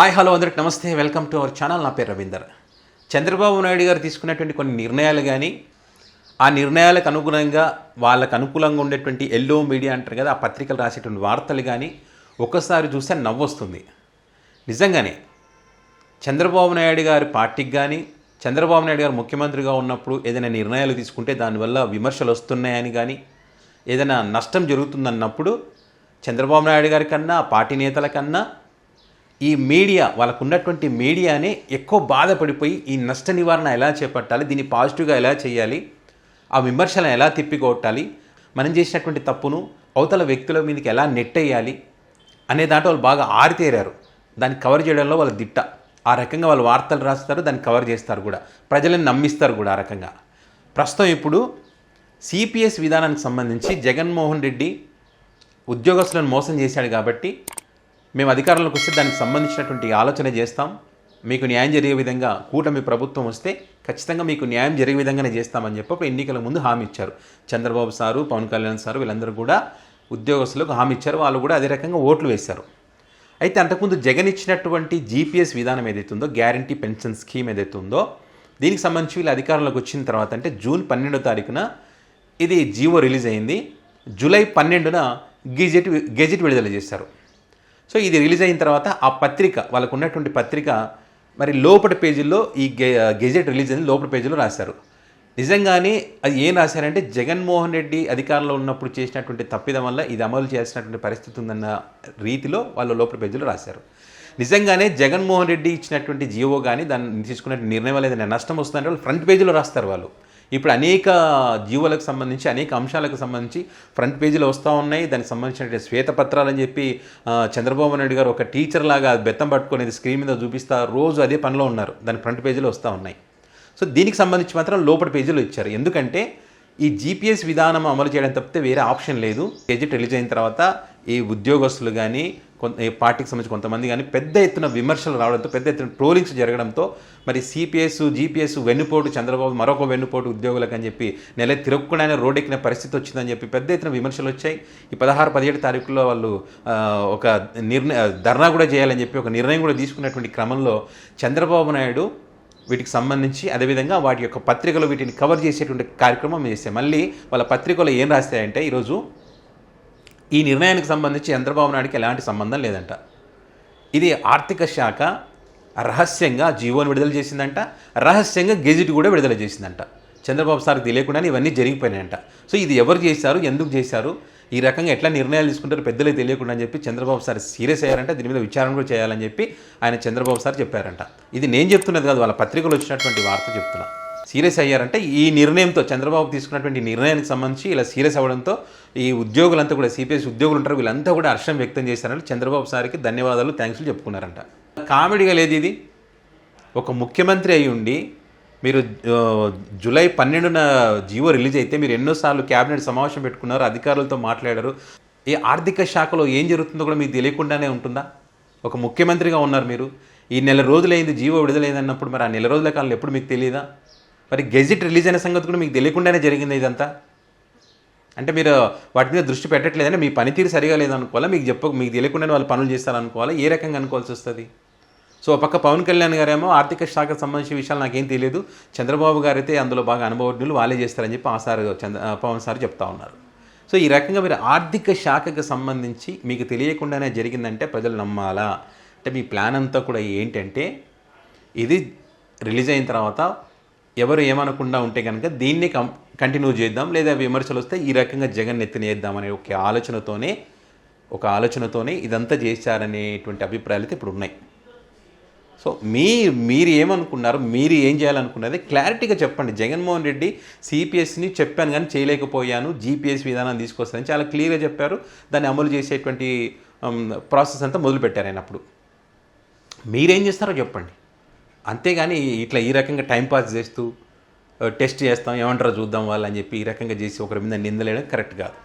Hi hello అందరికి నమస్తే, welcome to our channel. నా పేరు రవీందర్. చంద్రబాబు నాయుడు గారు తీసుకున్నటువంటి కొన్ని నిర్ణయాలు కానీ, ఆ నిర్ణయాలకు అనుగుణంగా వాళ్ళకు అనుకూలంగా ఉండేటువంటి ఎల్లో మీడియా అంటారు కదా, ఆ పత్రికలు రాసేటువంటి వార్తలు కానీ ఒక్కసారి చూస్తే నవ్వొస్తుంది. నిజంగానే చంద్రబాబు నాయుడు గారి పార్టీకి కానీ, చంద్రబాబు నాయుడు గారు ముఖ్యమంత్రిగా ఉన్నప్పుడు ఏదైనా నిర్ణయాలు తీసుకుంటే దానివల్ల విమర్శలు వస్తున్నాయని కానీ, ఏదైనా నష్టం జరుగుతుందన్నప్పుడు చంద్రబాబు నాయుడు గారి కన్నా, పార్టీ నేతల కన్నా ఈ మీడియా, వాళ్ళకు ఉన్నటువంటి మీడియానే ఎక్కువ బాధపడిపోయి ఈ నష్ట నివారణ ఎలా చేపట్టాలి, దీన్ని పాజిటివ్గా ఎలా చేయాలి, ఆ విమర్శలను ఎలా తిప్పికొట్టాలి, మనం చేసినటువంటి తప్పును అవతల వ్యక్తుల మీదకి ఎలా నెట్టేయాలి అనే దాంట్లో వాళ్ళు బాగా ఆరితేరారు. దాన్ని కవర్ చేయడంలో వాళ్ళు దిట్ట. ఆ రకంగా వాళ్ళు వార్తలు రాస్తారు, దాన్ని కవర్ చేస్తారు కూడా, ప్రజలను నమ్మిస్తారు కూడా. ఆ రకంగా ప్రస్తుతం ఇప్పుడు సిపిఎస్ విధానానికి సంబంధించి జగన్మోహన్ రెడ్డి ఉద్యోగస్తులను మోసం చేశాడు కాబట్టి మేము అధికారంలోకి వస్తే దానికి సంబంధించినటువంటి ఆలోచన చేస్తాం, మీకు న్యాయం జరిగే విధంగా కూటమి ప్రభుత్వం వస్తే ఖచ్చితంగా మీకు న్యాయం జరిగే విధంగానే చేస్తామని చెప్పి ఎన్నికల ముందు హామీ ఇచ్చారు. చంద్రబాబు సారు, పవన్ కళ్యాణ్ సారు వీళ్ళందరూ కూడా ఉద్యోగస్తులకు హామీ ఇచ్చారు. వాళ్ళు కూడా అదే రకంగా ఓట్లు వేశారు. అయితే అంతకుముందు జగన్ ఇచ్చినటువంటి జీపీఎస్ విధానం ఏదైతే ఉందో, గ్యారంటీ పెన్షన్ స్కీమ్ ఏదైతే ఉందో, దీనికి సంబంధించి వీళ్ళు అధికారంలోకి వచ్చిన తర్వాత అంటే జూన్ 12వ తారీఖున ఇది జీవో రిలీజ్ అయింది. జూలై 12న గెజెట్ విడుదల చేశారు. సో ఇది రిలీజ్ అయిన తర్వాత ఆ పత్రిక, వాళ్ళకు ఉన్నటువంటి పత్రిక మరి లోపల పేజీల్లో ఈ గెజెట్ రిలీజ్ అయింది, లోపల పేజీలో రాశారు. నిజంగానే అది ఏం రాశారంటే, జగన్మోహన్ రెడ్డి అధికారంలో ఉన్నప్పుడు చేసినటువంటి తప్పిదం వల్ల ఇది అమలు చేసినటువంటి పరిస్థితి ఉందన్న రీతిలో వాళ్ళు లోపల పేజీలో రాశారు. నిజంగానే జగన్మోహన్ రెడ్డి ఇచ్చినటువంటి జీవో కానీ, దాన్ని తీసుకున్న నిర్ణయం వల్ల ఏదైనా నష్టం వస్తుందంటే వాళ్ళు ఫ్రంట్ పేజీలో రాస్తారు. వాళ్ళు ఇప్పుడు అనేక జీవోలకు సంబంధించి, అనేక అంశాలకు సంబంధించి ఫ్రంట్ పేజీలో వస్తూ ఉన్నాయి. దానికి సంబంధించిన శ్వేతపత్రాలు అని చెప్పి చంద్రబాబు నాయుడు గారు ఒక టీచర్ లాగా బెత్తం పట్టుకునేది స్క్రీన్ మీద చూపిస్తా రోజు అదే పనిలో ఉన్నారు. దాని ఫ్రంట్ పేజీలో వస్తూ ఉన్నాయి. సో దీనికి సంబంధించి మాత్రం లోపల పేజీలో ఇచ్చారు. ఎందుకంటే ఈ జీపీఎస్ విధానం అమలు చేయడం తప్పితే వేరే ఆప్షన్ లేదు. గెజెట్ రిలీజ్ అయిన తర్వాత ఈ ఉద్యోగస్తులు కానీ, ఈ పార్టీకి సంబంధించి కొంతమంది కానీ పెద్ద ఎత్తున విమర్శలు రావడంతో, పెద్ద ఎత్తున ట్రోలింగ్స్ జరగడంతో మరి సిపిఎస్, జీపీఎస్ వెన్నుపోటు, చంద్రబాబు మరొక వెన్నుపోటు ఉద్యోగులకు అని చెప్పి నెల తిరగకుండానే రోడ్డెక్కిన పరిస్థితి వచ్చిందని చెప్పి పెద్ద ఎత్తున విమర్శలు వచ్చాయి. ఈ 16, 17 తారీఖుల్లో వాళ్ళు ఒక ధర్నా కూడా చేయాలని చెప్పి ఒక నిర్ణయం కూడా తీసుకున్నటువంటి క్రమంలో చంద్రబాబు నాయుడు వీటికి సంబంధించి అదేవిధంగా వాటి యొక్క పత్రికలు వీటిని కవర్ చేసేటువంటి కార్యక్రమం చేస్తే, మళ్ళీ వాళ్ళ పత్రికలో ఏం రాస్తాయంటే ఈరోజు ఈ నిర్ణయానికి సంబంధించి చంద్రబాబు నాయుడుకి ఎలాంటి సంబంధం లేదంట. ఇది ఆర్థిక శాఖ రహస్యంగా జీవోని విడుదల చేసిందంట, రహస్యంగా గెజిట్ కూడా విడుదల చేసిందంట. చంద్రబాబు సార్కి తెలియకుండానే ఇవన్నీ జరిగిపోయినాయంట. సో ఇది ఎవరు చేశారు, ఎందుకు చేశారు, ఈ రకంగా ఎట్లా నిర్ణయాలు తీసుకుంటారు పెద్దలే తెలియకుండా అని చెప్పి చంద్రబాబు సార్ సీరియస్ అయ్యారంట. దీని మీద విచారణ కూడా చేయాలని చెప్పి ఆయన చంద్రబాబు సార్ చెప్పారంట. ఇది నేను చెప్తున్నది కాదు, వాళ్ళ పత్రికలు వచ్చినటువంటి వార్త చెప్తున్నా. సీరియస్ అయ్యారంటే ఈ నిర్ణయంతో, చంద్రబాబు తీసుకున్నటువంటి నిర్ణయానికి సంబంధించి ఇలా సీరియస్ అవ్వడంతో ఈ ఉద్యోగులంతా కూడా, సిపిఎస్ ఉద్యోగులు ఉంటారు, వీళ్ళంతా కూడా హర్షం వ్యక్తం చేశారంటే చంద్రబాబు సార్కి ధన్యవాదాలు, థ్యాంక్స్లు చెప్పుకున్నారంట. కామెడీగా లేదు ఇది. ఒక ముఖ్యమంత్రి అయి ఉండి మీరు జూలై 12న జీవో రిలీజ్ అయితే మీరు ఎన్నోసార్లు క్యాబినెట్ సమావేశం పెట్టుకున్నారు, అధికారులతో మాట్లాడారు. ఈ ఆర్థిక శాఖలో ఏం జరుగుతుందో కూడా మీకు తెలియకుండానే ఉంటుందా? ఒక ముఖ్యమంత్రిగా ఉన్నారు మీరు. ఈ నెల రోజులైంది జీవో విడుదలైంది అన్నప్పుడు మరి ఆ నెల రోజుల కాలంలో ఎప్పుడు మీకు తెలియదా? మరి గెజిట్ రిలీజ్ అయిన సంగతి కూడా మీకు తెలియకుండానే జరిగింది ఇదంతా. అంటే మీరు వాటి మీద దృష్టి పెట్టట్లేదంటే మీ పనితీరు సరిగా లేదనుకోవాలా, మీకు తెలియకుండానే వాళ్ళు పనులు చేస్తారనుకోవాలా, ఏ రకంగా అనుకోవాల్సి వస్తుంది? సో పక్క పవన్ కళ్యాణ్ గారేమో ఆర్థిక శాఖకు సంబంధించిన విషయాలు నాకేం తెలియదు, చంద్రబాబు గారైతే అందులో బాగా అనుభవజ్ఞులు, వాళ్ళే చేస్తారని చెప్పి పవన్ సార్ చెప్తా ఉన్నారు. సో ఈ రకంగా మీరు ఆర్థిక శాఖకు సంబంధించి మీకు తెలియకుండానే జరిగిందంటే ప్రజలు నమ్మాలా? అంటే మీ ప్లాన్ అంతా కూడా ఏంటంటే, ఇది రిలీజ్ అయిన తర్వాత ఎవరు ఏమనకుండా ఉంటే కనుక దీన్ని కంటిన్యూ చేద్దాం, లేదా విమర్శలు వస్తే ఈ రకంగా జగన్ ఎత్తినేద్దామనే ఒక ఆలోచనతోనే ఇదంతా చేశారనేటువంటి అభిప్రాయాలు అయితే ఇప్పుడు ఉన్నాయి. సో మీరు ఏమనుకున్నారు, మీరు ఏం చేయాలనుకున్నది క్లారిటీగా చెప్పండి. జగన్మోహన్ రెడ్డి సిపిఎస్ని చెప్పాను కానీ చేయలేకపోయాను, జీపీఎస్ విధానాన్ని తీసుకొస్తానని చాలా క్లియర్గా చెప్పారు. దాన్ని అమలు చేసేటువంటి ప్రాసెస్ అంతా మొదలుపెట్టారు ఆయన. అప్పుడు మీరేం చేస్తారో చెప్పండి. అంతేగాని ఇట్లా ఈ రకంగా టైంపాస్ చేస్తూ టెస్ట్ చేస్తాం, ఏమంటారో చూద్దాం వాళ్ళని చెప్పి ఈ రకంగా చేసి ఒకరి మీద నిందలేయడం కరెక్ట్ కాదు.